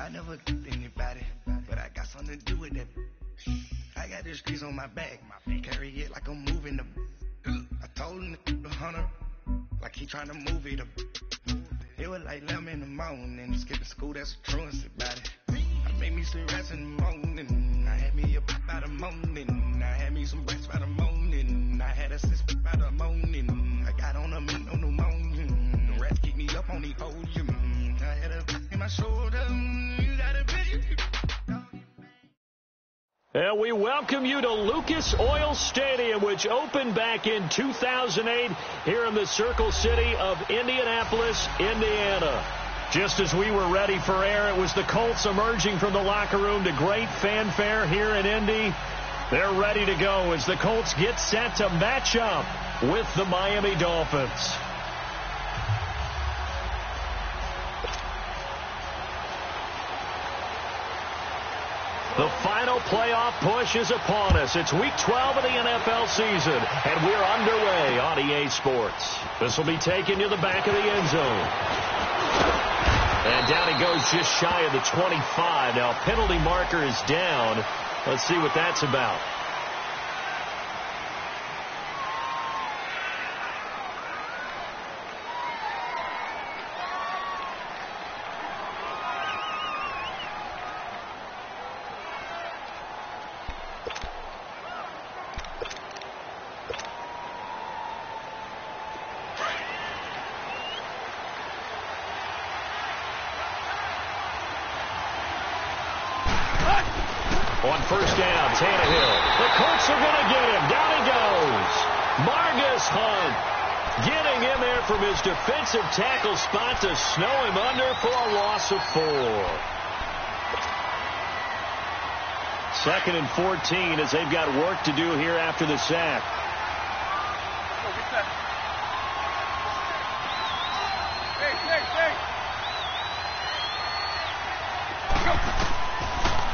I never anybody, but I got something to do with that. I got the streets on my back, carry it like I'm moving the. I told him the hunter, like he trying to move it up. It was like 11 in the morning, skipping school, that's a truancy about it. I made me some rest in the morning, I had me a by the morning, I had me some breaks by the morning, I had a sis by the morning, I got on a meat on the morning, the rats keep me up on the podium, I had a in my shoulder, you got a bitch. And we welcome you to Lucas Oil Stadium, which opened back in 2008 here in the Circle City of Indianapolis, Indiana. Just as we were ready for air, it was the Colts emerging from the locker room to great fanfare here in Indy. They're ready to go as the Colts get set to match up with the Miami Dolphins. The final playoff push is upon us. It's Week 12 of the NFL season, and we're underway on EA Sports. This will be taken to the back of the end zone. And down he goes just shy of the 25. Now, penalty marker is down. Let's see what that's about. On first down, Tannehill. The Colts are going to get him. Down he goes. Margus Hunt getting in there from his defensive tackle spot to snow him under for a loss of 4. 2nd and 14 as they've got work to do here after the sack.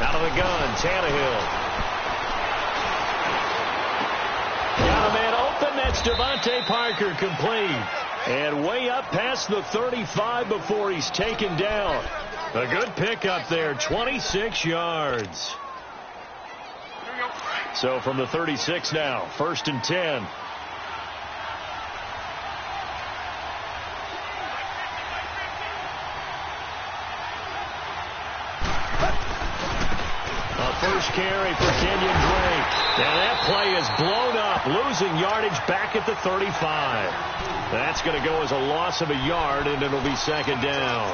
Out of the gun, Tannehill. Got a man open. That's Devontae Parker, complete. And way up past the 35 before he's taken down. A good pickup there, 26 yards. So from the 36 now, 1st and 10. First carry for Kenyon Drake. And that play is blown up, losing yardage back at the 35. That's going to go as a loss of a yard, and it'll be 2nd down.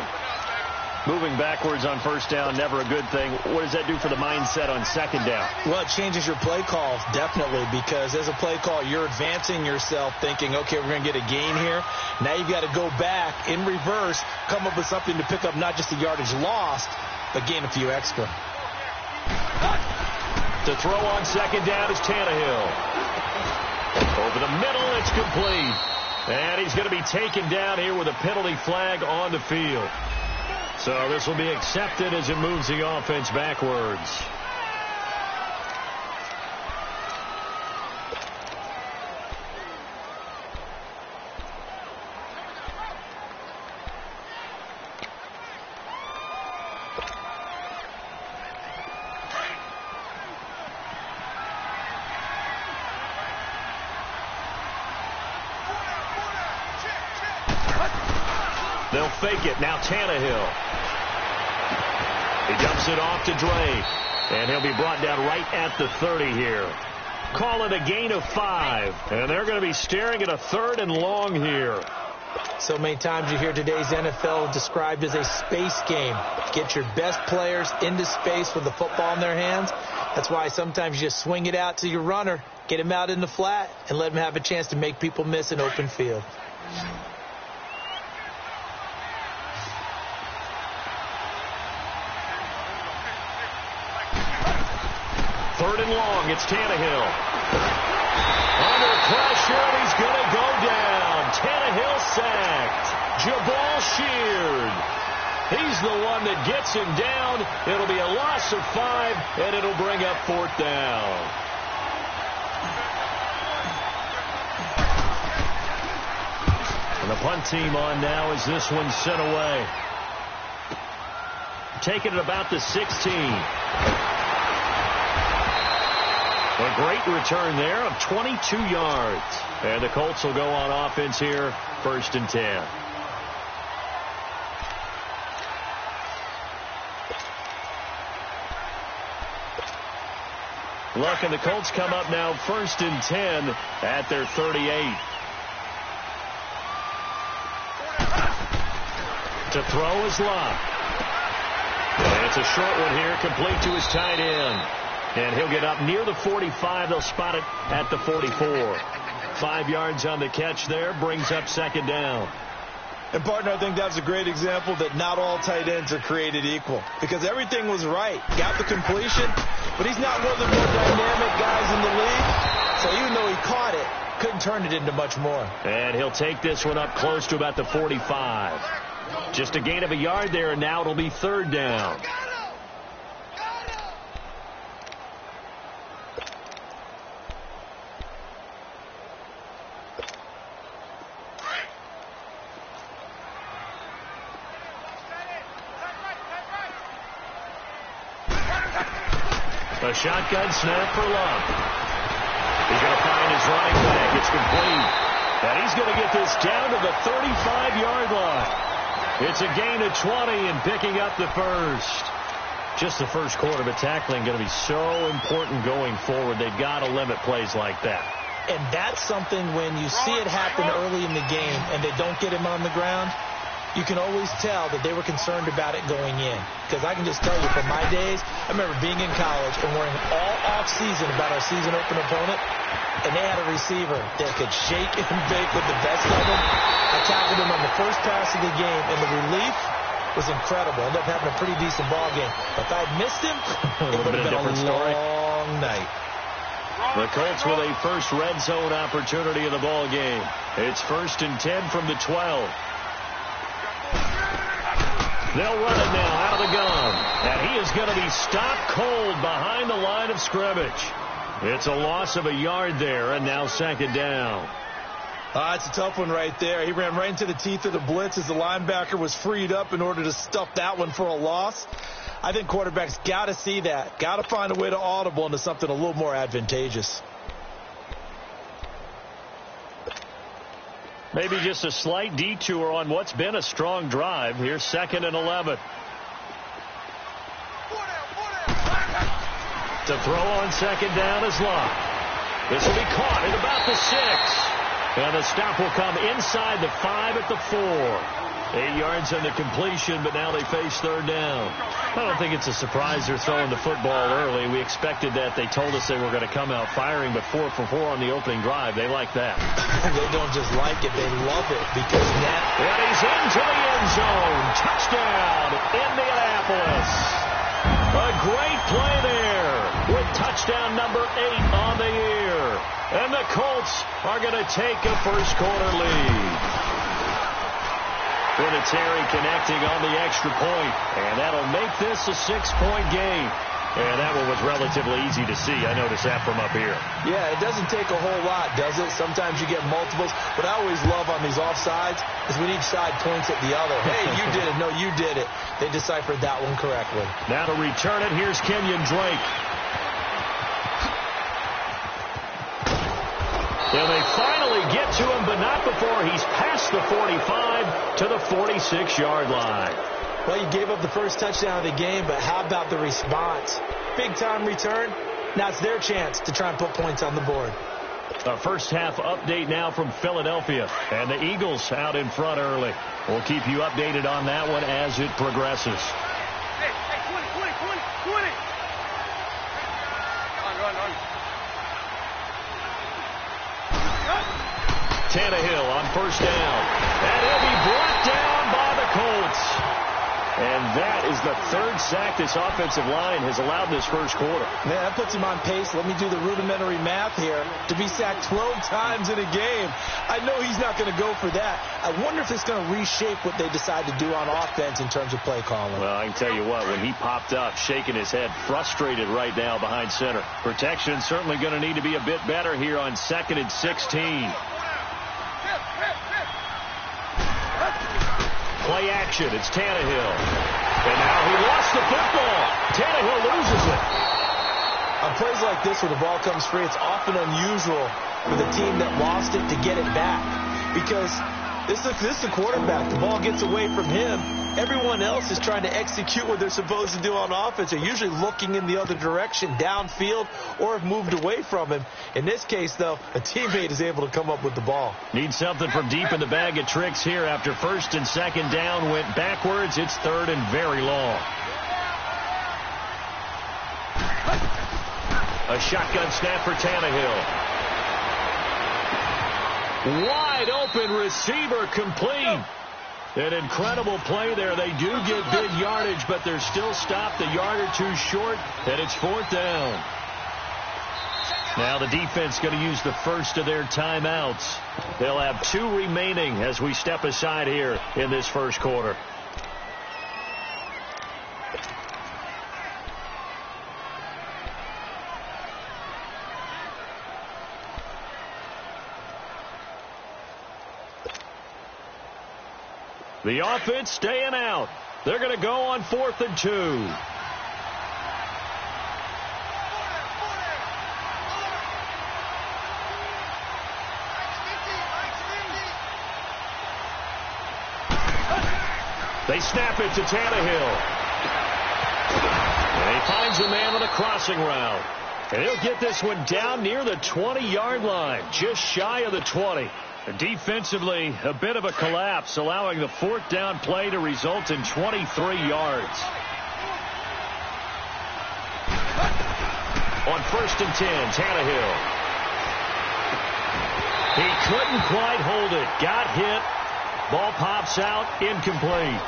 Moving backwards on 1st down, never a good thing. What does that do for the mindset on 2nd down? Well, it changes your play call, definitely, because as a play call, you're advancing yourself thinking, okay, we're going to get a gain here. Now you've got to go back in reverse, come up with something to pick up not just the yardage lost, but gain a few extra. To throw on 2nd down is Tannehill. Over the middle, it's complete. And he's going to be taken down here with a penalty flag on the field. So this will be accepted as it moves the offense backwards. They'll fake it. Now Tannehill. He dumps it off to Drake. And he'll be brought down right at the 30 here. Call it a gain of 5. And they're going to be staring at a 3rd and long here. So many times you hear today's NFL described as a space game. Get your best players into space with the football in their hands. That's why sometimes you just swing it out to your runner, get him out in the flat, and let him have a chance to make people miss an open field. 3rd and long, it's Tannehill. Under pressure, he's going to go down. Tannehill sacked. Jabal sheared. He's the one that gets him down. It'll be a loss of 5, and it'll bring up 4th down. And the punt team on now as this one's sent away. taking it about the 16. A great return there of 22 yards. And the Colts will go on offense here, 1st and 10. Look, and the Colts come up now 1st and 10 at their 38. To throw is Locke. And it's a short one here, complete to his tight end. And he'll get up near the 45. They'll spot it at the 44. 5 yards on the catch there, brings up 2nd down. And, partner, I think that's a great example that not all tight ends are created equal. Because everything was right. Got the completion, but he's not one of the more dynamic guys in the league. So even though he caught it, couldn't turn it into much more. And he'll take this one up close to about the 45. Just a gain of a yard there, and now it'll be 3rd down. A shotgun snap for Love. He's going to find his running back. It's complete. And he's going to get this down to the 35-yard line. It's a gain of 20 and picking up the first. Just the first quarter, but tackling going to be so important going forward. They've got to limit plays like that. And that's something when you see it happen early in the game and they don't get him on the ground, you can always tell that they were concerned about it going in. Because I can just tell you from my days, I remember being in college and worrying all off-season about our season open opponent, and they had a receiver that could shake and bake with the best of them. I tackled him on the first pass of the game, and the relief was incredible. Ended up having a pretty decent ball game. But if I had missed him, it would have been a long night. The Colts with a first red zone opportunity in the ball game. It's 1st and 10 from the 12. They'll run it now out of the gun. And he is going to be stopped cold behind the line of scrimmage. It's a loss of a yard there, and now 2nd down. It's a tough one right there. He ran right into the teeth of the blitz as the linebacker was freed up in order to stuff that one for a loss. I think quarterbacks got to see that. Got to find a way to audible into something a little more advantageous. Maybe just a slight detour on what's been a strong drive. Here's 2nd and 11. To throw on 2nd down is Locke. This will be caught at about the 6. And the stop will come inside the 5 at the 4. 8 yards on the completion, but now they face 3rd down. I don't think it's a surprise they're throwing the football early. We expected that. They told us they were going to come out firing, but 4 for 4 on the opening drive. They like that. They don't just like it, they love it, because now... And he's into the end zone. Touchdown, Indianapolis. A great play there with touchdown number 8 on the year. And the Colts are going to take a first quarter lead. Vinatieri connecting on the extra point, and that'll make this a 6-point game. And that one was relatively easy to see. I noticed that from up here. Yeah, it doesn't take a whole lot, does it? Sometimes you get multiples. What I always love on these offsides is when each side points at the other. Hey, you did it. No, you did it. They deciphered that one correctly. Now to return it, here's Kenyon Drake. And they finally get to him, but not before he's past the 45 to the 46-yard line. Well, you gave up the first touchdown of the game, but how about the response? Big-time return. Now it's their chance to try and put points on the board. A first-half update now from Philadelphia. And the Eagles out in front early. We'll keep you updated on that one as it progresses. Hey, 20. On. Tannehill on first down. And he'll be brought down by the Colts. And that is the 3rd sack this offensive line has allowed this first quarter. Man, that puts him on pace. Let me do the rudimentary math here. To be sacked 12 times in a game. I know he's not going to go for that. I wonder if it's going to reshape what they decide to do on offense in terms of play calling. Well, I can tell you what, when he popped up, shaking his head, frustrated right now behind center. Protection certainly going to need to be a bit better here on 2nd and 16. Play action. It's Tannehill. And now he lost plays like this where the ball comes free, it's often unusual for the team that lost it to get it back. Because this is the quarterback. The ball gets away from him. Everyone else is trying to execute what they're supposed to do on offense. They're usually looking in the other direction, downfield, or have moved away from him. In this case, though, a teammate is able to come up with the ball. Need something from deep in the bag of tricks here. After first and second down went backwards, it's third and very long. A shotgun snap for Tannehill. Wide open receiver complete. An incredible play there. They do get big yardage, but they're still stopped a yard or two short, and it's fourth down. Now the defense going to use the first of their timeouts. They'll have 2 remaining as we step aside here in this first quarter. The offense staying out. They're going to go on 4th and 2. They snap it to Tannehill. And he finds a man on a crossing route. And he'll get this one down near the 20-yard line, just shy of the 20. Defensively, a bit of a collapse, allowing the 4th down play to result in 23 yards. On 1st and 10, Tannehill. He couldn't quite hold it. Got hit. Ball pops out, incomplete.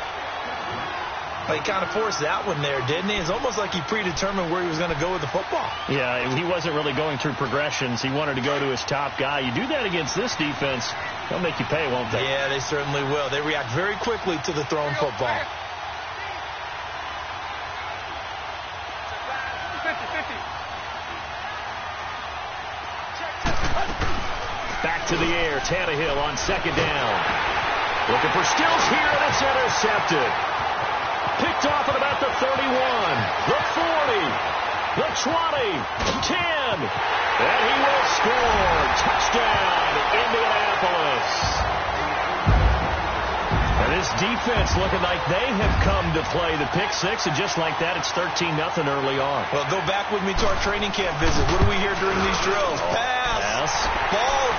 He kind of forced that one there, didn't he? It's almost like he predetermined where he was going to go with the football. Yeah, he wasn't really going through progressions. He wanted to go to his top guy. You do that against this defense, they'll make you pay, won't they? Yeah, they certainly will. They react very quickly to the thrown football. 50-50. Back to the air, Tannehill on 2nd down. Looking for Stills here, and it's intercepted. Picked off at about the 31, the 40, the 20, 10, and he will score. Touchdown, Indianapolis. And this defense looking like they have come to play the pick six, and just like that, it's 13-0 early on. Well, go back with me to our training camp visit. What do we hear during these drills? Pass,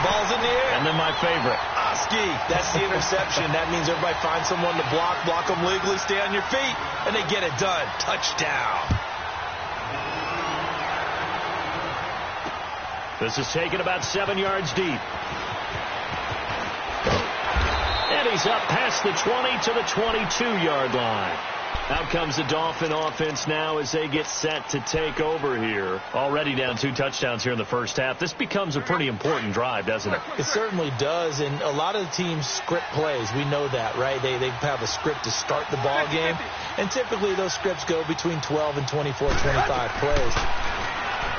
ball's in the air. And then my favorite. Oski, that's the interception. That means everybody finds someone to block them legally, stay on your feet, and they get it done. Touchdown. This is taken about 7 yards deep. And he's up past the 20 to the 22-yard line. Out comes the Dolphin offense now as they get set to take over here. Already down 2 touchdowns here in the first half. This becomes a pretty important drive, doesn't it? It certainly does, and a lot of the teams script plays. We know that, right? They have a script to start the ball game, and typically those scripts go between 12 and 24, 25 plays.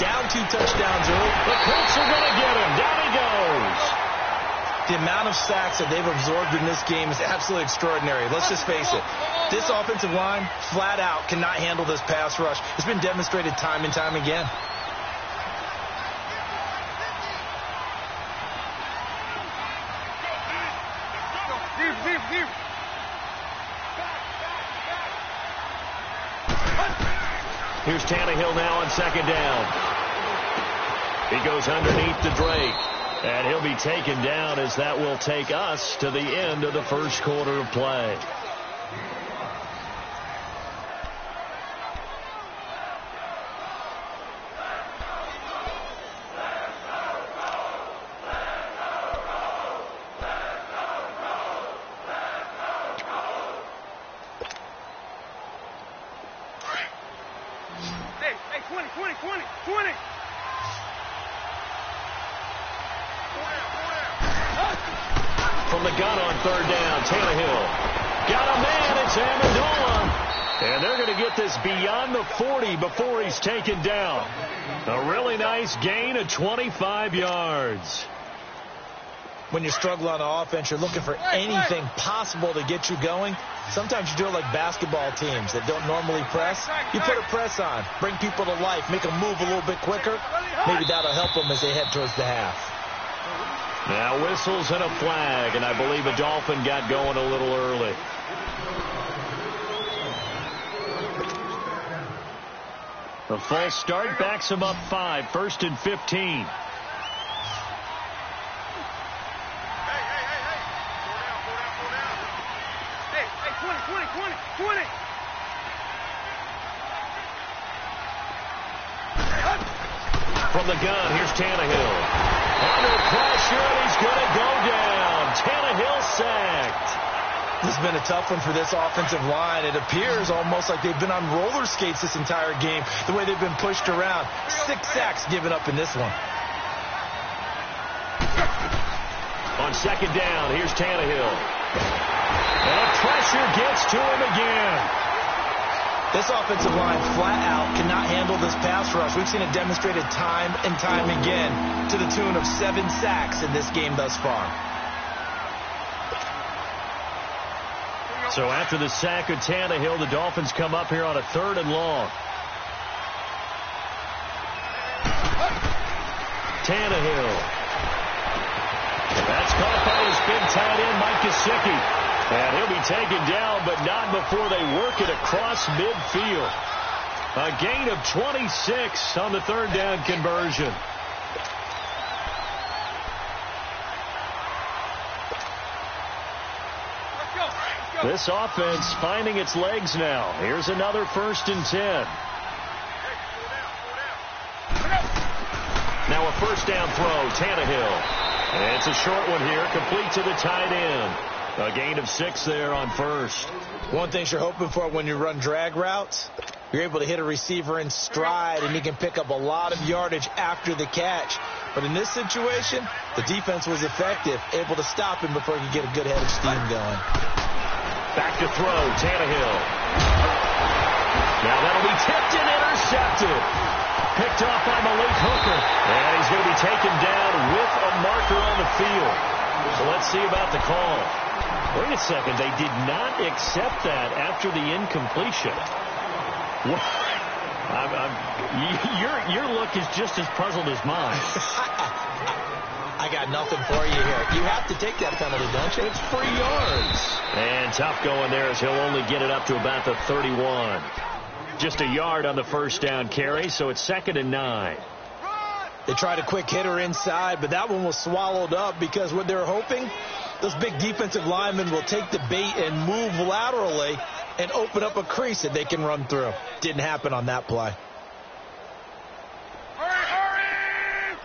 Down 2 touchdowns early. The Colts are going to get him. Down he goes. The amount of sacks that they've absorbed in this game is absolutely extraordinary. Let's just face it. This offensive line, flat out, cannot handle this pass rush. It's been demonstrated time and time again. Here's Tannehill now on 2nd down. He goes underneath to Drake. And he'll be taken down as that will take us to the end of the first quarter of play. Hey, 20. From the gun on 3rd down, Tannehill. Got a man, it's Amendola. And they're going to get this beyond the 40 before he's taken down. A really nice gain of 25 yards. When you're struggling on offense, you're looking for anything possible to get you going. Sometimes you do it like basketball teams that don't normally press. You put a press on, bring people to life, make them move a little bit quicker. Maybe that'll help them as they head towards the half. Now whistles and a flag, and I believe a Dolphin got going a little early. The false start backs him up 5, 1st and 15. From the gun, here's Tannehill. Under pressure, and he's going to go down. Tannehill sacked. This has been a tough one for this offensive line. It appears almost like they've been on roller skates this entire game, the way they've been pushed around. 6 sacks given up in this one. On 2nd down, here's Tannehill. And pressure gets to him again. This offensive line flat out cannot handle this pass rush. We've seen it demonstrated time and time again to the tune of 7 sacks in this game thus far. So after the sack of Tannehill, the Dolphins come up here on a 3rd and long. Tannehill. That's caught by his big tight end, Mike Gesicki. And he'll be taken down, but not before they work it across midfield. A gain of 26 on the 3rd down conversion. This offense finding its legs now. Here's another 1st and 10. Now a 1st down throw, Tannehill. And it's a short one here, complete to the tight end. A gain of 6 there on 1st. One thing you're hoping for when you run drag routes, you're able to hit a receiver in stride, and he can pick up a lot of yardage after the catch. But in this situation, the defense was effective, able to stop him before he could get a good head of steam going. Back to throw, Tannehill. Now that'll be tipped and intercepted. Picked off by Malik Hooker. And he's going to be taken down with a marker on the field. So let's see about the call. Wait a second. They did not accept that after the incompletion. Your look is just as puzzled as mine. I got nothing for you here. You have to take that penalty, don't you? It's 3 yards. And tough going there as he'll only get it up to about the 31. Just a yard on the 1st down carry, so it's 2nd and 9. They tried a quick hitter inside, but that one was swallowed up because what they're hoping, those big defensive linemen will take the bait and move laterally and open up a crease that they can run through. Didn't happen on that play. Hurry!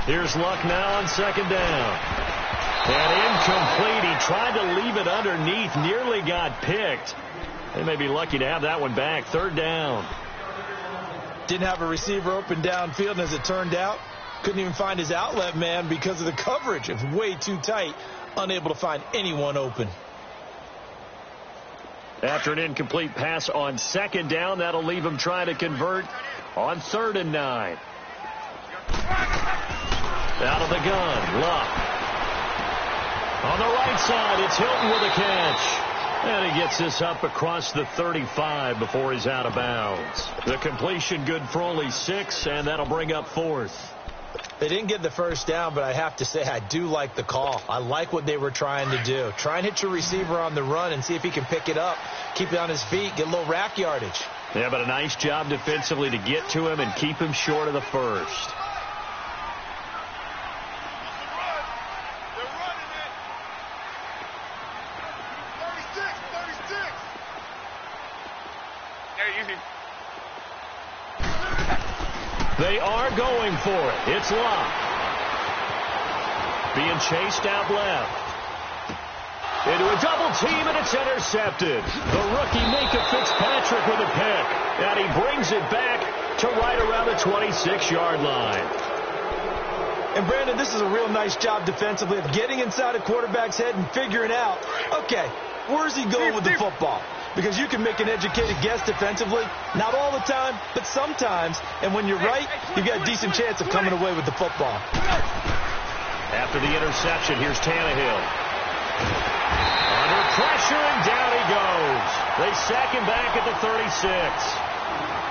Here's Luck now on 2nd down. And incomplete. He tried to leave it underneath. Nearly got picked. They may be lucky to have that one back. 3rd down. Didn't have a receiver open downfield, and as it turned out, couldn't even find his outlet man because of the coverage. It was way too tight. Unable to find anyone open. After an incomplete pass on 2nd down, that'll leave him trying to convert on 3rd and 9. Out of the gun, Luck. On the right side, it's Hilton with a catch. And he gets this up across the 35 before he's out of bounds. The completion good for only 6, and that'll bring up 4th. They didn't get the 1st down, but I have to say I do like the call. I like what they were trying to do. Try and hit your receiver on the run and see if he can pick it up, keep it on his feet, get a little rack yardage. Yeah, but a nice job defensively to get to him and keep him short of the 1st. They are going for it. It's Luck. Being chased out left. Into a double team, and it's intercepted. The rookie Minka Fitzpatrick with a pick. And he brings it back to right around the 26-yard line. And, Brandon, this is a real nice job defensively of getting inside a quarterback's head and figuring out, okay, where's he going with the football? because you can make an educated guess defensively. Not all the time, but sometimes. And when you're right, you've got a decent chance of coming away with the football. After the interception, here's Tannehill. Under pressure, and down he goes. They sack him back at the 36.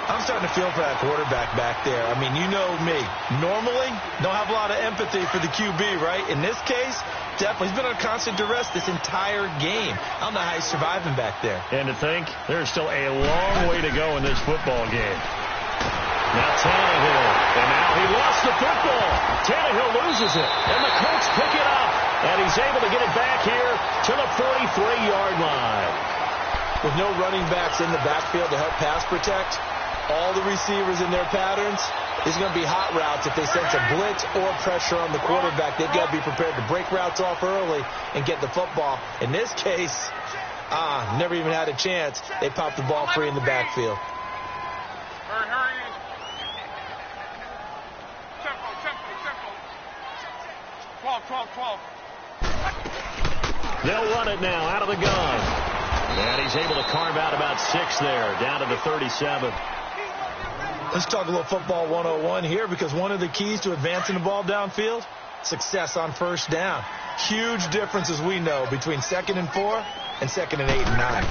I'm starting to feel for that quarterback back there. I mean, you know me. Normally, don't have a lot of empathy for the QB, right? In this case, definitely. He's been under constant duress this entire game. I don't know how he's surviving back there. And to think, there's still a long way to go in this football game. Now Tannehill. And now he lost the football. Tannehill loses it. And the Colts pick it up. And he's able to get it back here to the 43-yard line. With no running backs in the backfield to help pass protect, all the receivers in their patterns, these are going to be hot routes. If they sense a blitz or pressure on the quarterback, they've got to be prepared to break routes off early and get the football. In this case, never even had a chance. They popped the ball free in the backfield. Hurry. Tempo. 12. They'll run it now out of the gun. And he's able to carve out about 6 there, down to the 37. Let's talk a little football 101 here, because one of the keys to advancing the ball downfield, success on first down. Huge difference, as we know, between 2nd and 4 and 2nd and 8 and 9.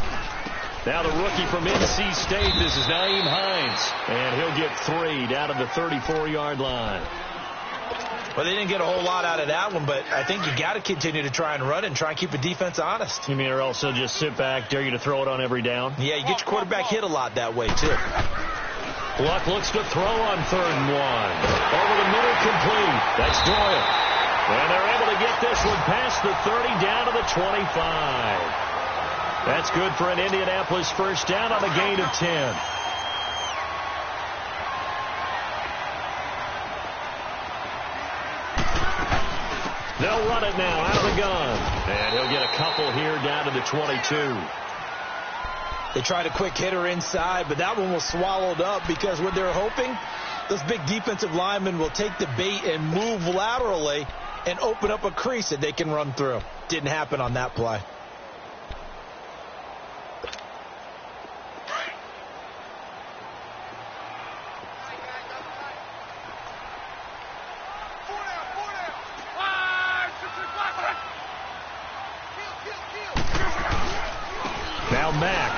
Now the rookie from NC State, this is Nyheim Hines. And he'll get 3 down to the 34-yard line. Well, they didn't get a whole lot out of that one, but I think you got to continue to try and run it and try and keep the defense honest. You mean or also just sit back, dare you to throw it on every down? Yeah, you get your quarterback hit a lot that way, too. Luck looks to throw on 3rd and 1. Over the middle, complete. That's Doyle. And they're able to get this one past the 30 down to the 25. That's good for an Indianapolis first down on a gain of 10. They'll run it now out of the gun. And he'll get a couple here down to the 22. They tried a quick hitter inside, but that one was swallowed up because what they're hoping, those big defensive linemen will take the bait and move laterally and open up a crease that they can run through. Didn't happen on that play. Now Mack.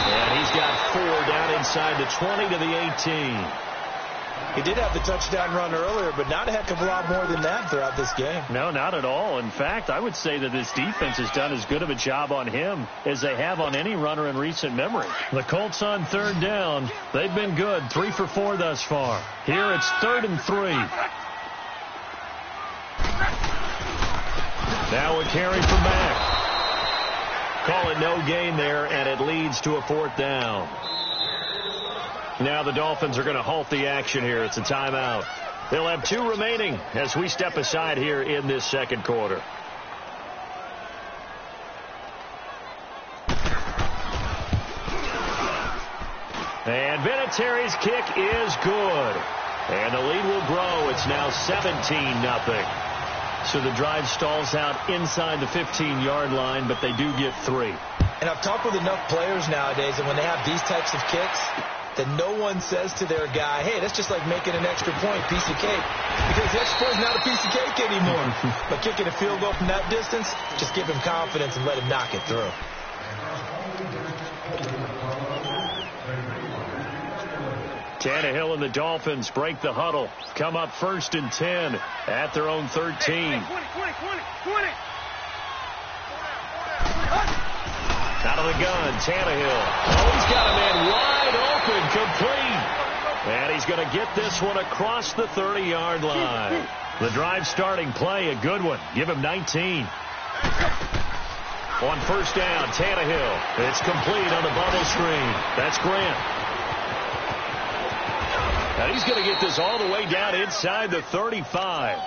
And he's got 4 down inside the 20 to the 18. He did have the touchdown run earlier, but not a heck of a lot more than that throughout this game. No, not at all. In fact, I would say that this defense has done as good of a job on him as they have on any runner in recent memory. The Colts on 3rd down. They've been good, 3 for 4 thus far. Here it's 3rd and 3. Now a carry for Mack. Call it no gain there, and it leads to a 4th down. Now the Dolphins are going to halt the action here. It's a timeout. They'll have 2 remaining as we step aside here in this second quarter. And Vinatieri's kick is good. And the lead will grow. It's now 17-0. So the drive stalls out inside the 15-yard line, but they do get 3. And I've talked with enough players nowadays, and when they have these types of kicks, that no one says to their guy, hey, that's just like making an extra point, piece of cake. Because the extra point is not a piece of cake anymore. But kicking a field goal from that distance, just give him confidence and let him knock it through. Tannehill and the Dolphins break the huddle. Come up 1st and 10 at their own 13. 20. Out of the gun, Tannehill. Oh, he's got a man wide open, complete. And he's going to get this one across the 30-yard line. The drive starting play, a good one. Give him 19. On 1st down, Tannehill. It's complete on the bubble screen. That's Grant. And he's going to get this all the way down inside the 35.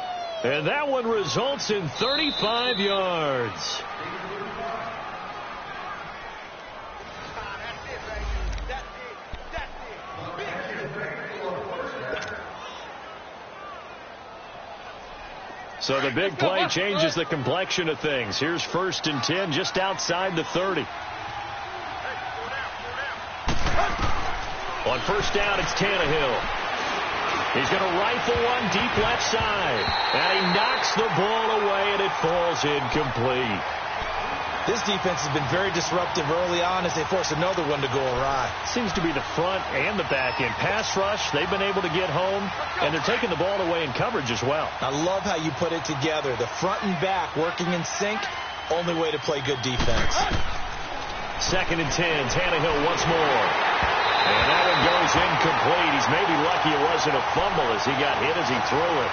And that one results in 35 yards. So the big play changes the complexion of things. Here's 1st and 10 just outside the 30. On first down, it's Tannehill. He's going to rifle one deep left side. And he knocks the ball away, and it falls incomplete. This defense has been very disruptive early on as they force another one to go awry. Seems to be the front and the back end. Pass rush, they've been able to get home, and they're taking the ball away in coverage as well. I love how you put it together. The front and back working in sync, only way to play good defense. 2nd and 10, Tannehill once more. And that one goes incomplete. He's maybe lucky it wasn't a fumble as he got hit as he threw it.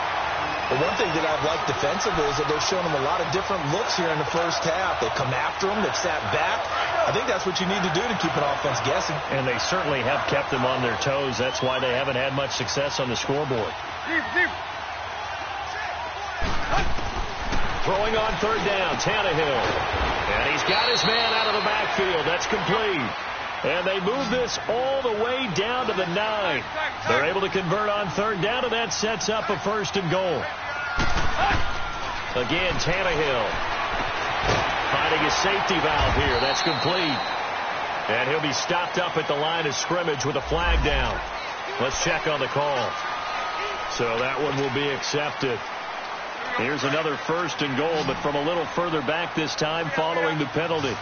But one thing that I've liked defensively is that they've shown them a lot of different looks here in the first half. They've come after them. They've sat back. I think that's what you need to do to keep an offense guessing. And they certainly have kept them on their toes. That's why they haven't had much success on the scoreboard. Throwing on 3rd down, Tannehill. And he's got his man out of the backfield. That's complete. And they move this all the way down to the 9. They're able to convert on 3rd down, and that sets up a 1st and goal. Again, Tannehill finding a safety valve here. That's complete. And he'll be stopped up at the line of scrimmage with a flag down. Let's check on the call. So that one will be accepted. Here's another 1st and goal, but from a little further back this time following the penalty.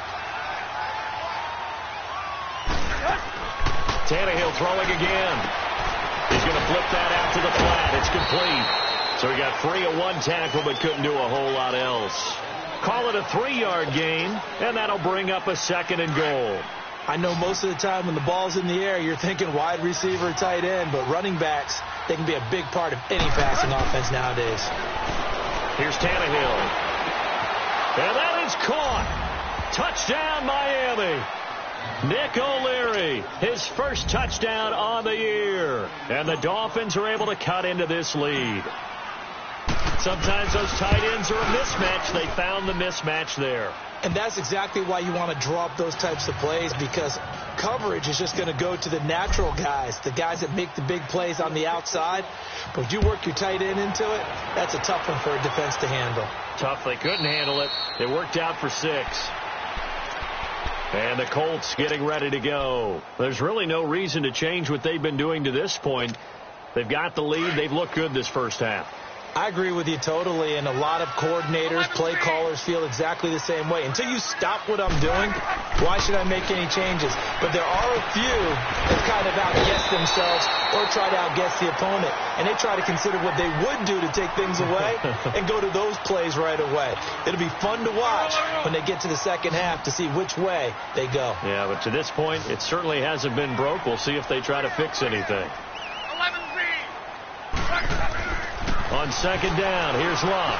Tannehill throwing again. He's going to flip that out to the flat. It's complete. So he got free of one tackle but couldn't do a whole lot else. Call it a 3-yard gain, and that'll bring up a 2nd and goal. I know most of the time when the ball's in the air, you're thinking wide receiver, tight end, but running backs, they can be a big part of any passing offense nowadays. Here's Tannehill. And that is caught. Touchdown, Miami. Nick O'Leary, his first touchdown on the year. And the Dolphins are able to cut into this lead. Sometimes those tight ends are a mismatch. They found the mismatch there. And that's exactly why you want to draw up those types of plays, because coverage is just going to go to the natural guys, the guys that make the big plays on the outside. But if you work your tight end into it, that's a tough one for a defense to handle. Tough. They couldn't handle it. It worked out for 6. And the Colts getting ready to go. There's really no reason to change what they've been doing to this point. They've got the lead. They've looked good this first half. I agree with you totally, and a lot of coordinators, play callers feel exactly the same way. Until you stop what I'm doing, why should I make any changes? But there are a few that kind of outguess themselves or try to outguess the opponent, and they try to consider what they would do to take things away and go to those plays right away. It'll be fun to watch when they get to the second half to see which way they go. Yeah, but to this point, it certainly hasn't been broke. We'll see if they try to fix anything. On 2nd down, here's Love.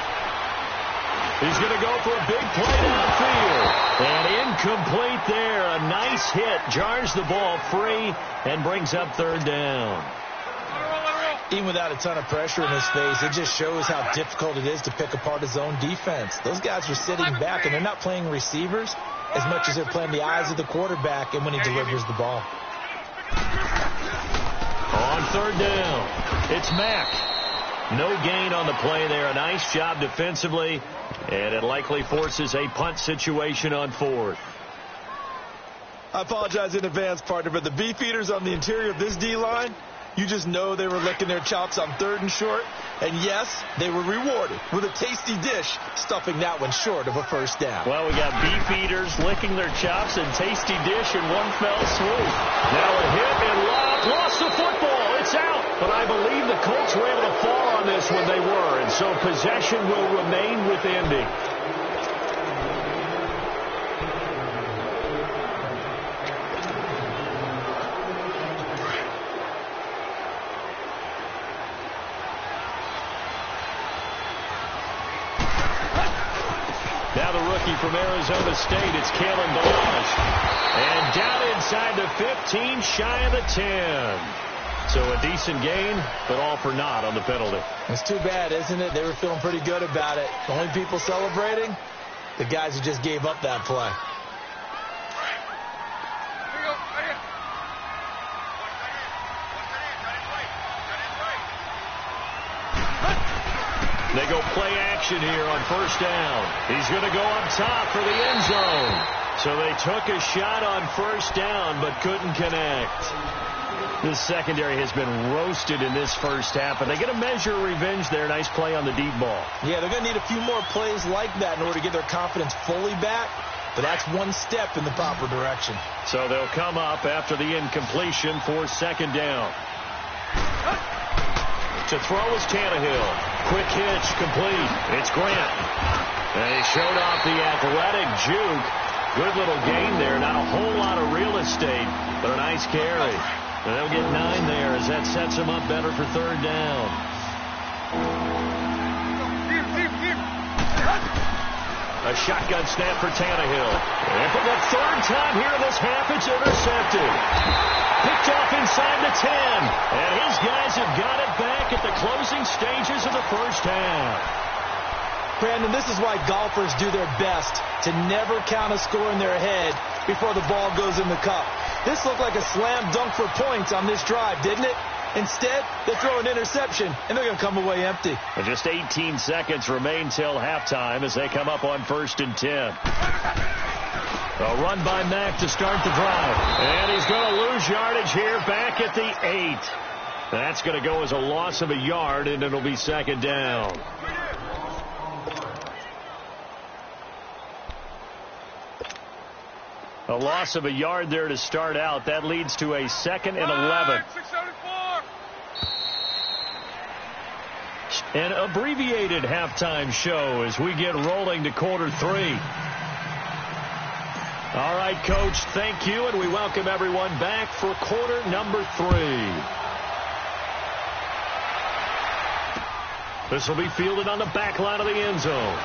He's going to go for a big play downfield. And incomplete there. A nice hit. Jars the ball free and brings up 3rd down. Even without a ton of pressure in his face, it just shows how difficult it is to pick apart his own defense. Those guys are sitting back, and they're not playing receivers as much as they're playing the eyes of the quarterback and when he delivers the ball. On 3rd down, it's Mack. No gain on the play there. A nice job defensively, and it likely forces a punt situation on 4th. I apologize in advance, partner, but the beef eaters on the interior of this D-line, you just know they were licking their chops on 3rd and short. And yes, they were rewarded with a tasty dish, stuffing that one short of a 1st down. Well, we got beef eaters licking their chops and tasty dish in one fell swoop. Now a hit and Love lost the football. It's out. But I believe the Colts were able to fall on this when they were, and so possession will remain with Indy. Now the rookie from Arizona State, it's Kalen Ballage. And down inside the 15, shy of the 10. So a decent gain, but all for naught on the penalty. It's too bad, isn't it? They were feeling pretty good about it. The only people celebrating, the guys who just gave up that play. They go play action here on 1st down. He's going to go up top for the end zone. So they took a shot on first down but couldn't connect. This secondary has been roasted in this first half, but they get a measure of revenge there. Nice play on the deep ball. Yeah, they're going to need a few more plays like that in order to get their confidence fully back, but that's one step in the proper direction. So they'll come up after the incompletion for second down. To throw is Tannehill. Quick hitch, complete. It's Grant. And he showed off the athletic juke. Good little gain there. Not a whole lot of real estate, but a nice carry. And they'll get 9 there as that sets them up better for third down. A shotgun snap for Tannehill. And for the third time here in this half, it's intercepted. Picked off inside the 10. And his guys have got it back at the closing stages of the first half. Brandon, this is why golfers do their best to never count a score in their head before the ball goes in the cup. This looked like a slam dunk for points on this drive, didn't it? Instead, they throw an interception, and they're going to come away empty. And just 18 seconds remain till halftime as they come up on 1st and 10. A run by Mack to start the drive. And he's going to lose yardage here back at the 8. That's going to go as a loss of a yard, and it'll be second down. A loss of a yard there to start out. That leads to a 2nd and 11. An abbreviated halftime show as we get rolling to quarter 3. All right, Coach, thank you, and we welcome everyone back for quarter number 3. This will be fielded on the back line of the end zone.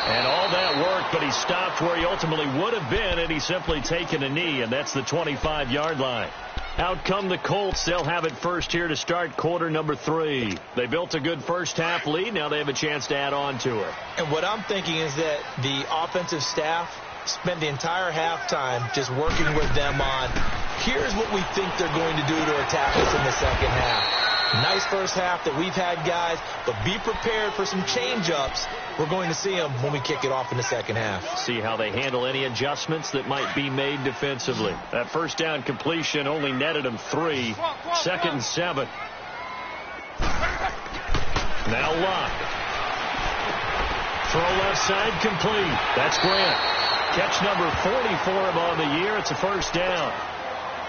And all that work, but he stopped where he ultimately would have been, and he's simply taken a knee, and that's the 25-yard line. Out come the Colts. They'll have it first here to start quarter number 3. They built a good first-half lead. Now they have a chance to add on to it. And what I'm thinking is that the offensive staff spent the entire halftime just working with them on, here's what we think they're going to do to attack us in the second half. Nice first half that we've had, guys, but be prepared for some change-ups. We're going to see them when we kick it off in the second half. See how they handle any adjustments that might be made defensively. That first down completion only netted them 3. 2nd and 7. Now Locke. Throw left side complete. That's Grant. Catch number 40 for him on the year. It's a first down.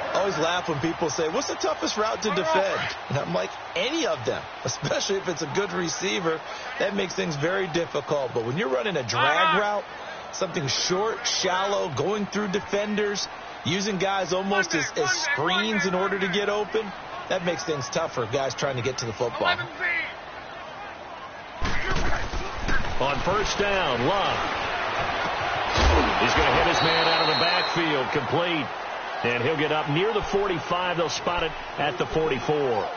I always laugh when people say, what's the toughest route to defend? And I'm like, any of them, especially if it's a good receiver. That makes things very difficult. But when you're running a drag route, something short, shallow, going through defenders, using guys almost as screens in order to get open, that makes things tougher, guys trying to get to the football. On first down, Locke. He's going to hit his man out of the backfield, complete. And he'll get up near the 45. They'll spot it at the 44.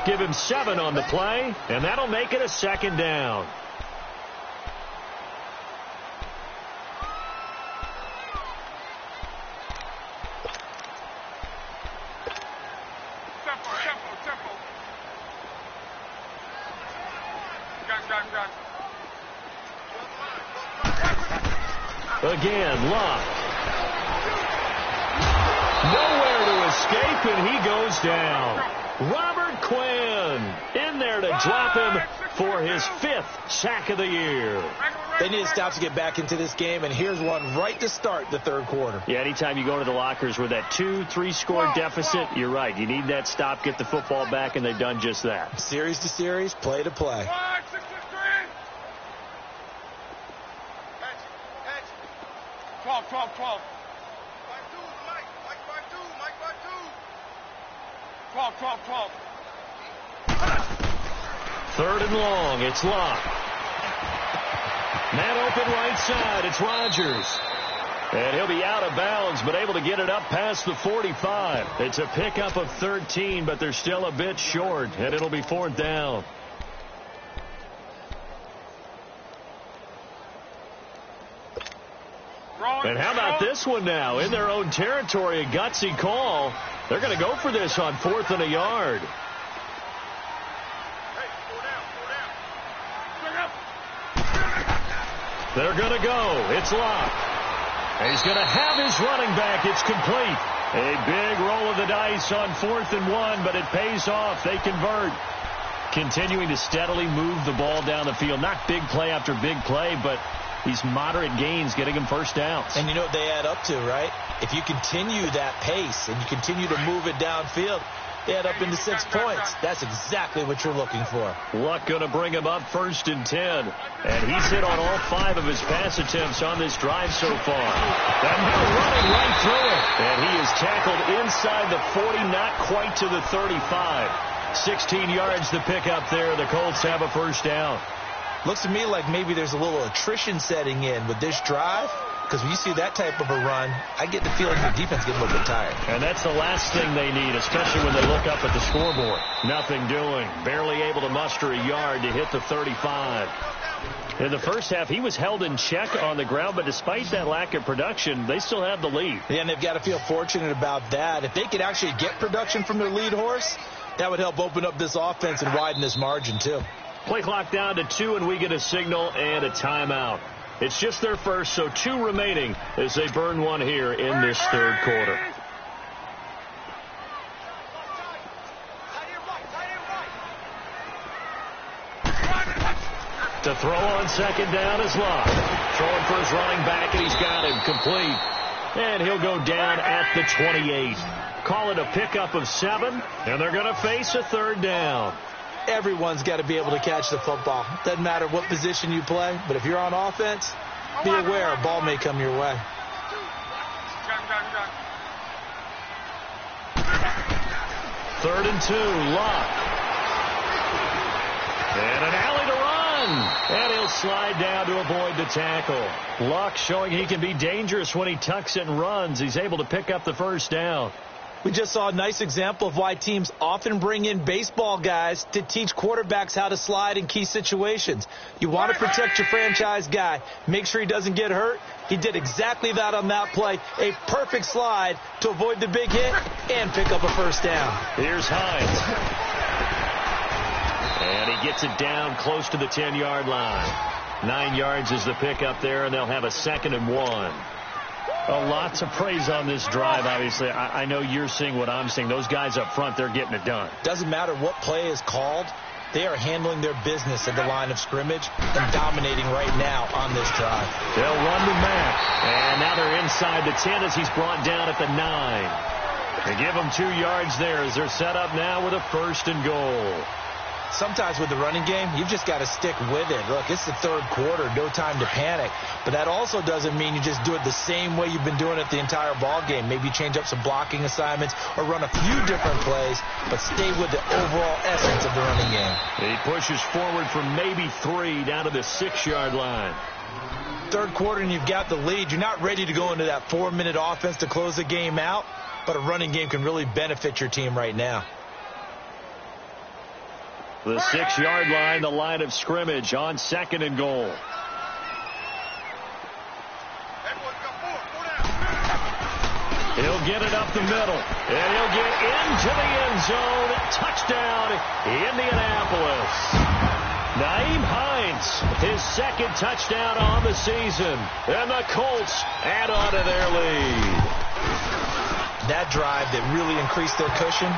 Give him 7 on the play, and that'll make it a second down. Tempo. Got. Again, Locke. Nowhere to escape, and he goes down. Robert Quinn in there to drop him for his 5th sack of the year. They need to stop to get back into this game, and here's one right to start the third quarter. Yeah, anytime you go to the lockers with that 2-3 score deficit, you're right. You need that stop, get the football back, and they've done just that. Series to series, play to play. 12. 12. 3rd and long. It's Locke. Man open right side. It's Rodgers. And he'll be out of bounds, but able to get it up past the 45. It's a pickup of 13, but they're still a bit short, and it'll be 4th down. And how about this one now? In their own territory, a gutsy call. They're going to go for this on 4th and a yard. They're going to go. It's Locke. He's going to have his running back. It's complete. A big roll of the dice on 4th and 1, but it pays off. They convert. Continuing to steadily move the ball down the field. Not big play after big play, but these moderate gains getting them first downs. And you know what they add up to, right? If you continue that pace and you continue to move it downfield, they add up into 6 points. That's exactly what you're looking for. Luck going to bring him up 1st and 10. And he's hit on all 5 of his pass attempts on this drive so far. And now running right through it. And he is tackled inside the 40, not quite to the 35. 16 yards to pick up there. The Colts have a first down. Looks to me like maybe there's a little attrition setting in with this drive, because when you see that type of a run, I get the feeling the defense getting a little bit tired. And that's the last thing they need, especially when they look up at the scoreboard. Nothing doing. Barely able to muster a yard to hit the 35. In the first half, he was held in check on the ground, but despite that lack of production, they still have the lead. Yeah, and they've got to feel fortunate about that. If they could actually get production from their lead horse, that would help open up this offense and widen this margin, too. Play clock down to 2, and we get a signal and a timeout. It's just their first, so 2 remaining as they burn one here in this third quarter. To throw on 2nd down is Locke. Throwing for his running back, and he's got him complete. And he'll go down at the 28. Call it a pickup of 7, and they're going to face a 3rd down. Everyone's got to be able to catch the football. Doesn't matter what position you play, but if you're on offense, be aware a ball may come your way. 3rd and 2, Locke. And an alley to run. And he'll slide down to avoid the tackle. Locke showing he can be dangerous when he tucks it and runs. He's able to pick up the first down. We just saw a nice example of why teams often bring in baseball guys to teach quarterbacks how to slide in key situations. You want to protect your franchise guy. Make sure he doesn't get hurt. He did exactly that on that play. A perfect slide to avoid the big hit and pick up a first down. Here's Hines. And he gets it down close to the 10-yard line. 9 yards is the pickup there, and they'll have a 2nd and 1. Lots of praise on this drive, obviously. I know you're seeing what I'm seeing. Those guys up front, they're getting it done. Doesn't matter what play is called. They are handling their business at the line of scrimmage and dominating right now on this drive. They'll run to Mack. And now they're inside the 10 as he's brought down at the 9. They give him 2 yards there as they're set up now with a 1st and goal. Sometimes with the running game, you've just got to stick with it. Look, it's the 3rd quarter, no time to panic. But that also doesn't mean you just do it the same way you've been doing it the entire ball game. Maybe change up some blocking assignments or run a few different plays, but stay with the overall essence of the running game. He pushes forward from maybe 3 down to the 6-yard line. 3rd quarter and you've got the lead. You're not ready to go into that 4-minute offense to close the game out, but a running game can really benefit your team right now. The 6-yard line, the line of scrimmage on 2nd and goal. He'll get it up the middle, and he'll get into the end zone. Touchdown, Indianapolis. Nyheim Hines, his 2nd touchdown on the season, and the Colts add on to their lead. That drive that really increased their cushion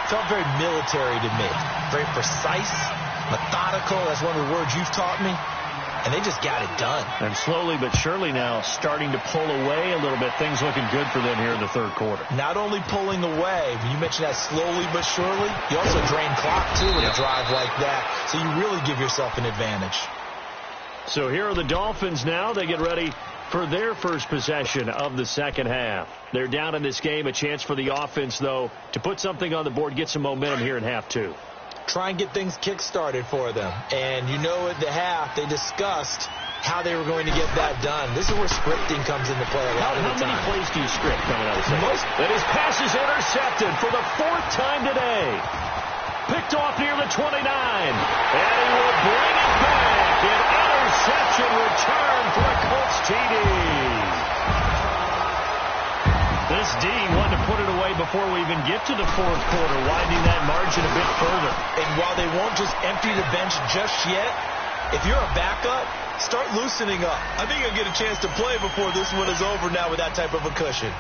felt very military to me. Very precise, methodical. That's one of the words you've taught me. And they just got it done. And slowly but surely now starting to pull away a little bit. Things looking good for them here in the 3rd quarter. Not only pulling away, but you mentioned that slowly but surely. You also drain clock, too, with a drive like that. So you really give yourself an advantage. So here are the Dolphins now. They get ready for their first possession of the 2nd half. They're down in this game. A chance for the offense, though, to put something on the board, get some momentum here in half 2. Try and get things kick-started for them. And you know at the half, they discussed how they were going to get that done. This is where scripting comes into play a lot of the time. How many plays do you script coming out of the second? And his pass is intercepted for the 4th time today. Picked off near the 29. And he will bring it back. An interception return for a Colts TD. This D wanted to put it away before we even get to the 4th quarter, widening that margin a bit further. And while they won't just empty the bench just yet, if you're a backup, start loosening up. I think he'll get a chance to play before this one is over now with that type of a cushion.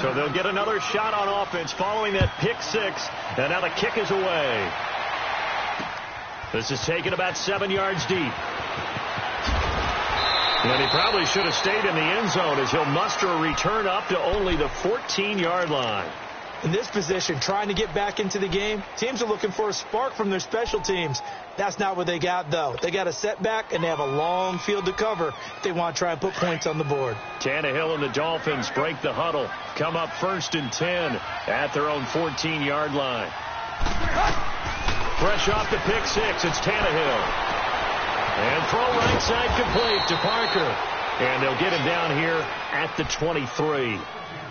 So they'll get another shot on offense following that pick six. And now the kick is away. This is taken about 7 yards deep. And he probably should have stayed in the end zone as he'll muster a return up to only the 14-yard line. In this position, trying to get back into the game, teams are looking for a spark from their special teams. That's not what they got, though. They got a setback, and they have a long field to cover if they want to try and put points on the board. Tannehill and the Dolphins break the huddle, come up 1st and 10 at their own 14-yard line. Fresh off the pick six, it's Tannehill. And throw right side complete to Parker. And they'll get him down here at the 23.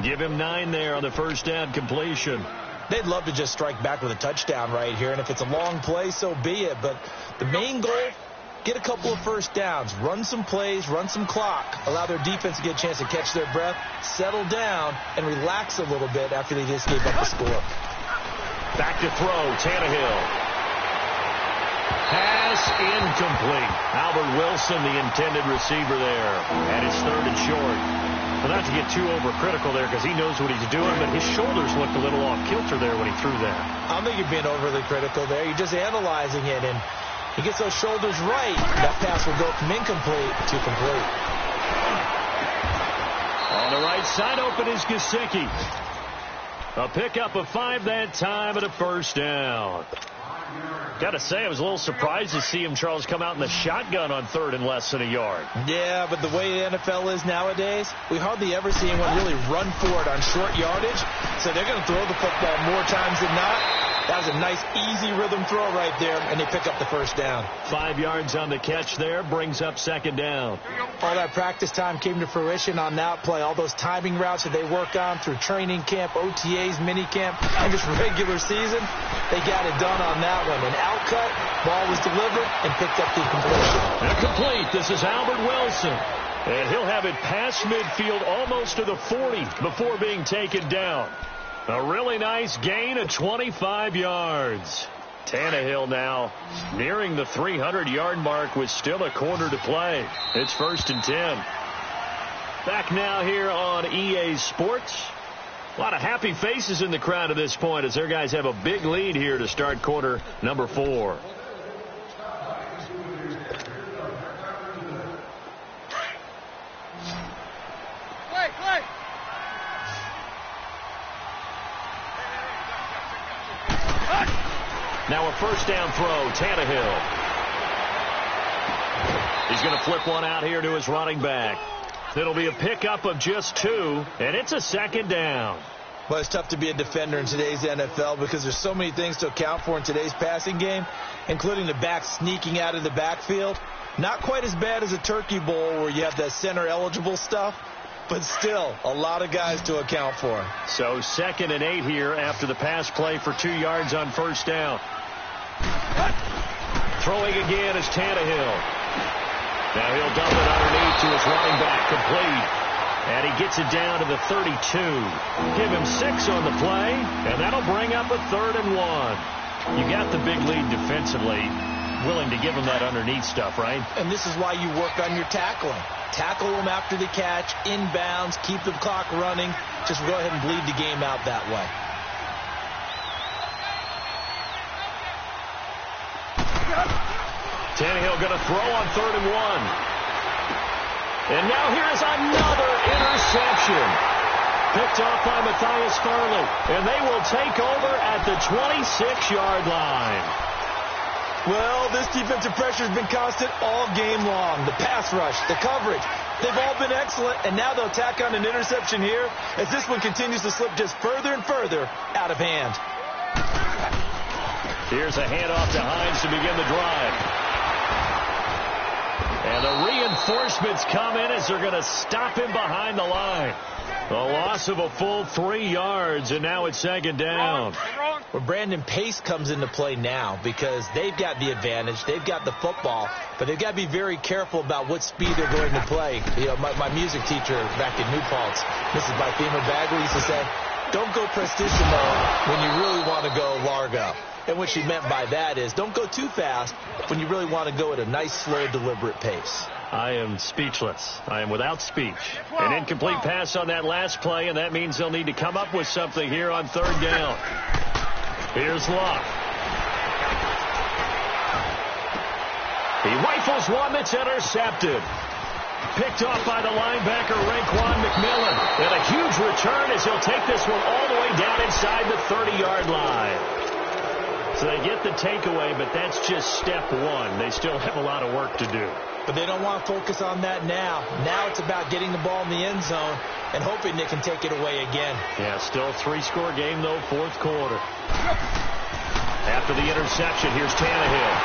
Give him 9 there on the first down completion. They'd love to just strike back with a touchdown right here. And if it's a long play, so be it. But the main goal, get a couple of first downs. Run some plays, run some clock. Allow their defense to get a chance to catch their breath, settle down, and relax a little bit after they just gave up the score. Back to throw, Tannehill. Pass incomplete. Albert Wilson, the intended receiver there. And it's 3rd and short. Well, not to get too overcritical there because he knows what he's doing, but his shoulders looked a little off kilter there when he threw that. I don't think you're being overly critical there. You're just analyzing it, and he gets those shoulders right. That pass will go from incomplete to complete. On the right side, open is Gesicki. A pickup of 5 that time and a first down. Got to say, I was a little surprised to see him, Charles, come out in the shotgun on 3rd and less than a yard. Yeah, but the way the NFL is nowadays, we hardly ever see anyone really run for it on short yardage. So they're going to throw the football more times than not. That was a nice, easy rhythm throw right there, and they pick up the first down. 5 yards on the catch there, brings up 2nd down. All that practice time came to fruition on that play. All those timing routes that they work on through training camp, OTAs, mini camp, and just regular season, they got it done on that one. An outcut, ball was delivered, and picked up the completion. And complete. This is Albert Wilson. And he'll have it past midfield almost to the 40 before being taken down. A really nice gain of 25 yards. Tannehill now nearing the 300-yard mark with still a quarter to play. It's 1st and 10. Back now here on EA Sports. A lot of happy faces in the crowd at this point as their guys have a big lead here to start quarter number 4. Now a first down throw, Tannehill. He's going to flip one out here to his running back. It'll be a pickup of just 2, and it's a 2nd down. Well, it's tough to be a defender in today's NFL because there's so many things to account for in today's passing game, including the back sneaking out of the backfield. Not quite as bad as a turkey bowl where you have that center-eligible stuff, but still a lot of guys to account for. So 2nd and 8 here after the pass play for 2 yards on first down. Throwing again is Tannehill. Now he'll dump it underneath to his running back, complete. And he gets it down to the 32. Give him 6 on the play, and that'll bring up a 3rd and 1. You got the big lead defensively. Willing to give him that underneath stuff, right? And this is why you work on your tackling. Tackle them after the catch, inbounds, keep the clock running. Just go ahead and bleed the game out that way. Tannehill going to throw on 3rd and 1. And now here's another interception. Picked off by Matthias Farley. And they will take over at the 26-yard line. Well, this defensive pressure has been constant all game long. The pass rush, the coverage, they've all been excellent, and now they'll tack on an interception here as this one continues to slip just further and further out of hand. Here's a handoff to Hines to begin the drive. And the reinforcements come in as they're going to stop him behind the line. A loss of a full 3 yards, and now it's 2nd down. Well, Brandon, pace comes into play now because they've got the advantage. They've got the football, but they've got to be very careful about what speed they're going to play. You know, my music teacher back in New Paltz, Mrs. Bythema Bagley, used to say, Don't go prestissimo when you really want to go largo. And what she meant by that is don't go too fast when you really want to go at a nice, slow, deliberate pace. I am speechless. I am without speech. An incomplete pass on that last play, and that means they'll need to come up with something here on third down. Here's Luck. He rifles one that's intercepted. Picked off by the linebacker, Raekwon McMillan. And a huge return as he'll take this one all the way down inside the 30-yard line. So they get the takeaway, but that's just step one. They still have a lot of work to do. But they don't want to focus on that now. Now it's about getting the ball in the end zone and hoping they can take it away again. Yeah, still a 3-score game, though, fourth quarter. After the interception, here's Tannehill.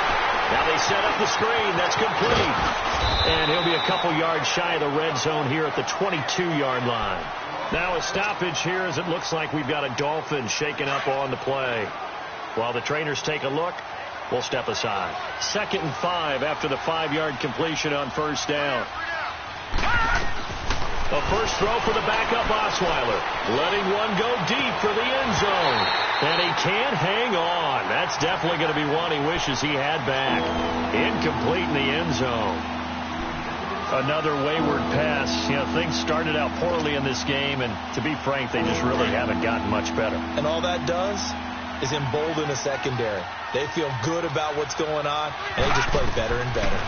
Now they set up the screen. That's complete. And he'll be a couple yards shy of the red zone here at the 22-yard line. Now a stoppage here as it looks like we've got a Dolphin shaken up on the play. While the trainers take a look, we'll step aside. 2nd and 5 after the 5-yard completion on first down. A first throw for the backup Osweiler. Letting one go deep for the end zone. And he can't hang on. That's definitely going to be one he wishes he had back. Incomplete in the end zone. Another wayward pass. You know, things started out poorly in this game, and to be frank, they just really haven't gotten much better. And all that does is embolden the secondary. They feel good about what's going on, and they just play better and better.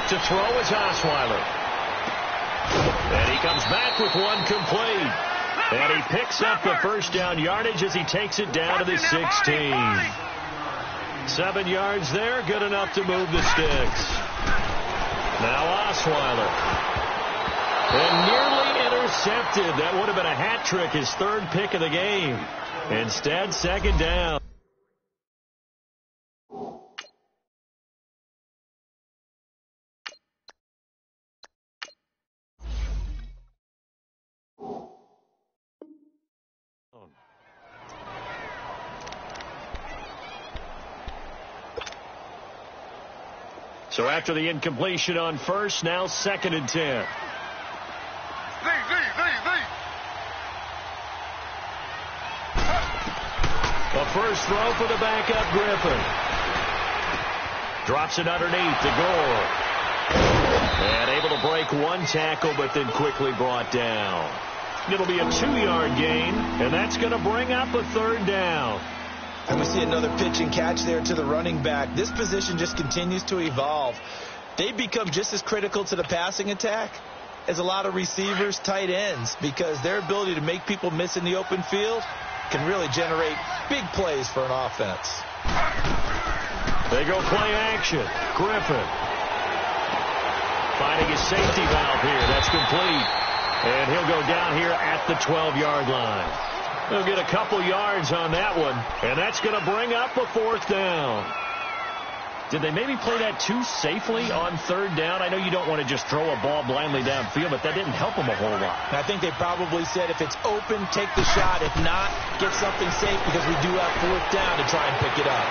To throw is Osweiler. And he comes back with one complete. And he picks up the first down yardage as he takes it down to the 16. 7 yards there, good enough to move the sticks. Now Osweiler. And nearly intercepted. That would have been a hat trick, his 3rd pick of the game. Instead, 2nd down. So after the incompletion on first, now 2nd and 10. A first throw for the backup Griffin. Drops it underneath the goal. And able to break one tackle, but then quickly brought down. It'll be a 2-yard gain, and that's going to bring up a 3rd down. And we see another pitch and catch there to the running back. This position just continues to evolve. They become just as critical to the passing attack as a lot of receivers, tight ends, because their ability to make people miss in the open field can really generate big plays for an offense. They go play action. Griffin finding his safety valve here. That's complete. And he'll go down here at the 12-yard line. They'll get a couple yards on that one, and that's going to bring up a 4th down. Did they maybe play that too safely on 3rd down? I know you don't want to just throw a ball blindly downfield, but that didn't help them a whole lot. I think they probably said if it's open, take the shot. If not, get something safe because we do have 4th down to try and pick it up.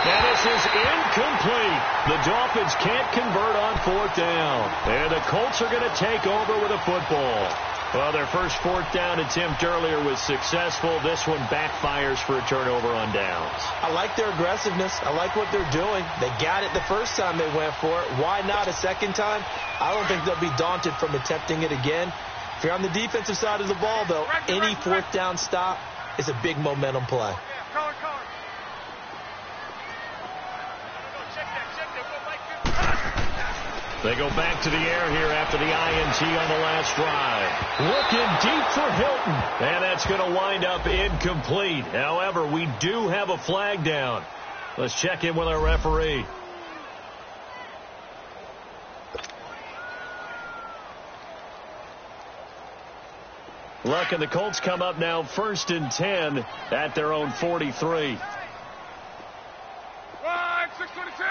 Now this is incomplete. The Dolphins can't convert on 4th down. And the Colts are going to take over with a football. Well, their first 4th down attempt earlier was successful. This one backfires for a turnover on downs. I like their aggressiveness. I like what they're doing. They got it the first time they went for it. Why not a second time? I don't think they'll be daunted from attempting it again. If you're on the defensive side of the ball, though, any 4th down stop is a big momentum play. They go back to the air here after the INT on the last drive. Looking deep for Hilton. And that's going to wind up incomplete. However, we do have a flag down. Let's check in with our referee. Luck and the Colts come up now 1st and 10 at their own 43. Right, 622.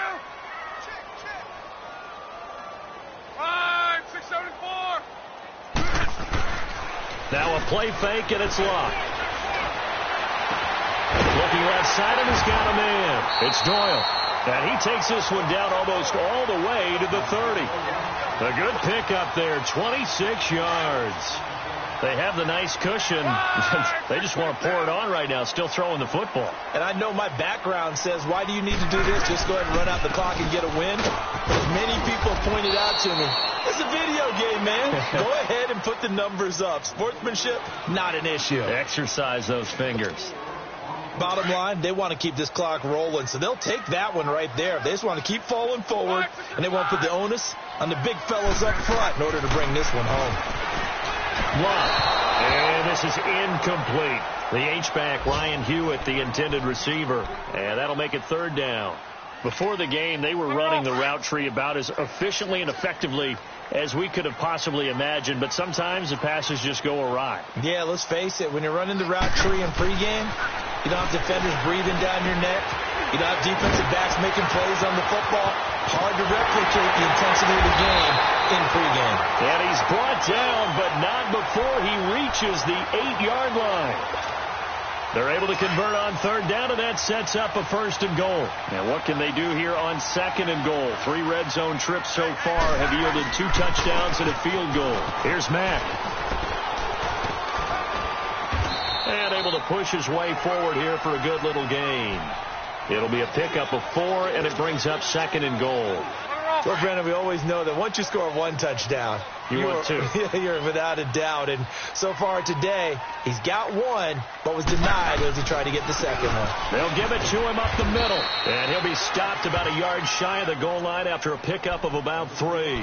674. Now a play fake, and it's Luck. Looking left side, and he's got a man. It's Doyle. And he takes this one down almost all the way to the 30. A good pickup there, 26 yards. They have the nice cushion. They just want to pour it on right now, still throwing the football. And I know my background says, why do you need to do this? Just go ahead and run out the clock and get a win. But as many people pointed out to me, it's a video game, man. Go ahead and put the numbers up. Sportsmanship, not an issue. Exercise those fingers. Bottom line, they want to keep this clock rolling, so they'll take that one right there. They just want to keep falling forward, and they want to put the onus on the big fellas up front in order to bring this one home. And this is incomplete. The H-back, Ryan Hewitt, the intended receiver. And that'll make it third down. Before the game, they were running the route tree about as efficiently and effectively as we could have possibly imagined, but sometimes the passes just go awry. Yeah, let's face it. When you're running the route tree in pregame, you don't have defenders breathing down your neck. You don't have defensive backs making plays on the football. Hard to replicate the intensity of the game in pregame. And he's brought down, but not before he reaches the 8-yard line. They're able to convert on third down, and that sets up a first and goal. Now, what can they do here on second and goal? 3 red zone trips so far have yielded 2 touchdowns and a field goal. Here's Mack. And able to push his way forward here for a good little gain. It'll be a pickup of 4, and it brings up second and goal. Well, Brandon, we always know that once you score 1 touchdown, you're without a doubt. And so far today, he's got 1, but was denied as he tried to get the second one. They'll give it to him up the middle, and he'll be stopped about a yard shy of the goal line after a pickup of about 3.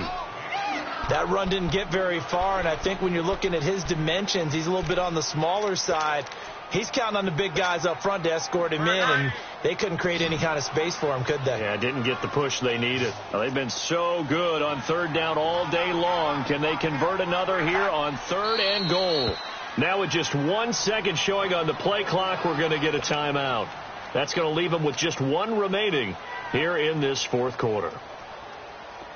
That run didn't get very far, and I think when you're looking at his dimensions, he's a little bit on the smaller side. He's counting on the big guys up front to escort him in, and they couldn't create any kind of space for him, could they? Yeah, didn't get the push they needed. Well, they've been so good on third down all day long. Can they convert another here on third and goal? Now with just 1 second showing on the play clock, we're going to get a timeout. That's going to leave them with just 1 remaining here in this fourth quarter.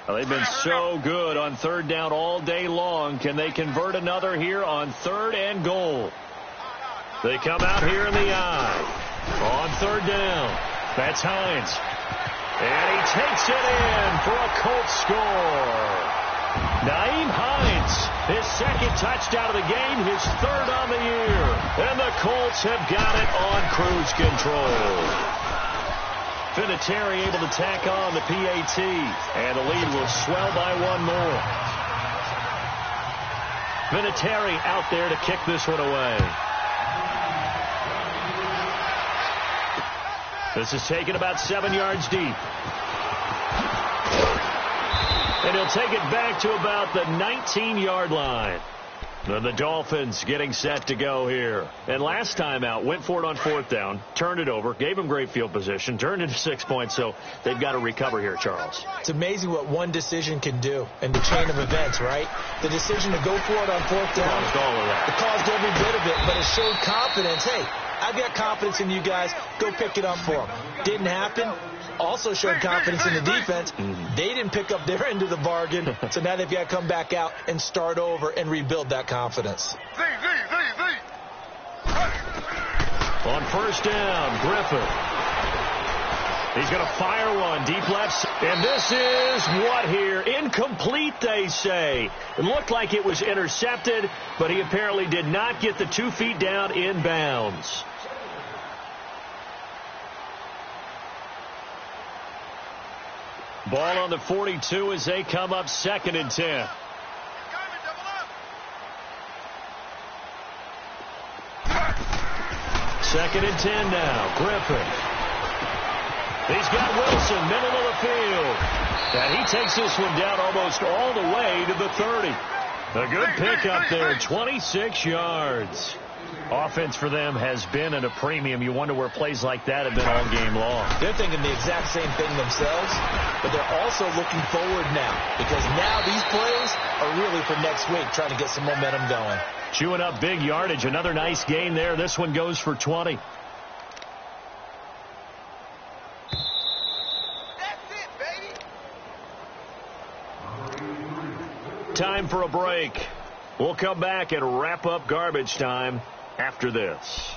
Well, they've been so good on third down all day long. Can they convert another here on third and goal? They come out here in the eye. On third down. That's Hines. And he takes it in for a Colts score. Nyheim Hines, his second touchdown of the game, his 3rd on the year. And the Colts have got it on cruise control. Vinatieri able to tack on the PAT. And the lead will swell by 1 more. Vinatieri out there to kick this one away. This is taken about 7 yards deep. And he'll take it back to about the 19-yard line. And the Dolphins getting set to go here. And last time out, went for it on 4th down, turned it over, gave him great field position, turned into 6 points, so they've got to recover here, Charles. It's amazing what one decision can do in the chain of events, right? The decision to go for it on 4th down, it caused every bit of it, but it showed confidence. Hey, I've got confidence in you guys. Go pick it up for them. Didn't happen. Also showed confidence in the defense. They didn't pick up their end of the bargain, so now they've got to come back out and start over and rebuild that confidence. On first down, Griffin. He's going to fire one deep left. And this is what here? Incomplete, they say. It looked like it was intercepted, but he apparently did not get the 2 feet down in bounds. Ball on the 42 as they come up 2nd and 10. Second and 10 now. Griffin. He's got Wilson, middle of the field. And he takes this one down almost all the way to the 30. A good pickup there, 26 yards. Offense for them has been at a premium. You wonder where plays like that have been all game long. They're thinking the exact same thing themselves, but they're also looking forward now because now these plays are really for next week, trying to get some momentum going. Chewing up big yardage. Another nice gain there. This one goes for 20. Time for a break. We'll come back and wrap up garbage time after this.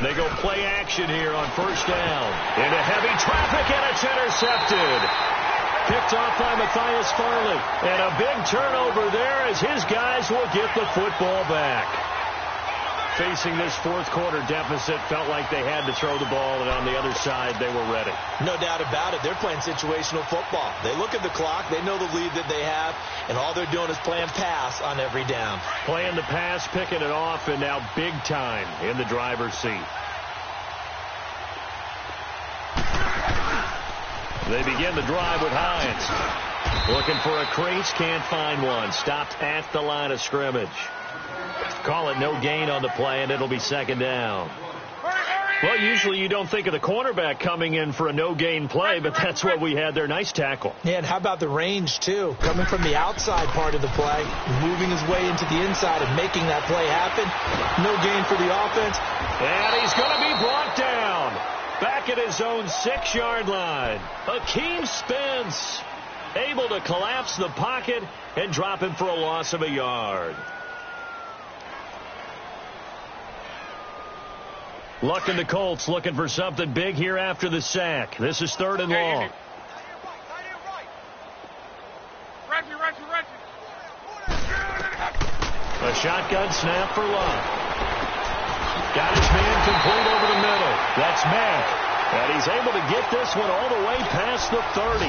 They go play action here on first down. Into heavy traffic, and it's intercepted. Picked off by Matthias Farley. And a big turnover there as his guys will get the football back. Facing this fourth-quarter deficit, felt like they had to throw the ball, and on the other side, they were ready. No doubt about it. They're playing situational football. They look at the clock. They know the lead that they have, and all they're doing is playing pass on every down. Playing the pass, picking it off, and now big time in the driver's seat. They begin the drive with Hines. Looking for a crease, can't find one. Stopped at the line of scrimmage. Call it no gain on the play, and it'll be second down. Well, usually you don't think of the cornerback coming in for a no-gain play, but that's what we had there. Nice tackle. Yeah, and how about the range, too? Coming from the outside part of the play, moving his way into the inside and making that play happen. No gain for the offense. And he's going to be brought down. Back at his own 6-yard line. Akeem Spence able to collapse the pocket and drop him for a loss of a yard. Luck and the Colts looking for something big here after the sack. This is third and long. A shotgun snap for Luck. Got his man complete over the middle. That's Mack. And he's able to get this one all the way past the 30.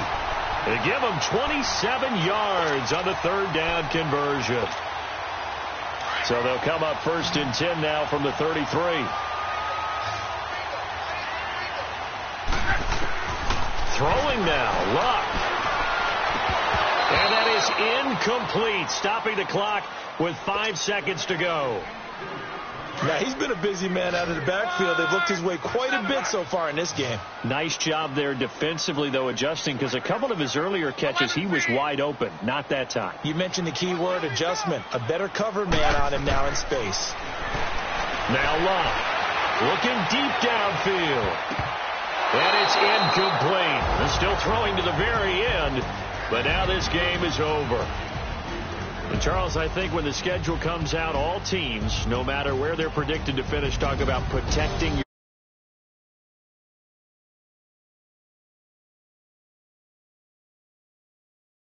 They give him 27 yards on the third down conversion. So they'll come up first and 10 now from the 33. Throwing now, Luck. And that is incomplete, stopping the clock with 5 seconds to go. Now, he's been a busy man out of the backfield. They've looked his way quite a bit so far in this game. Nice job there defensively, though, adjusting, because a couple of his earlier catches, he was wide open. Not that time. You mentioned the key word, adjustment. A better cover man on him now in space. Now Luck looking deep downfield. And it's incomplete. They're still throwing to the very end, but now this game is over. And Charles, I think when the schedule comes out, all teams, no matter where they're predicted to finish, talk about protecting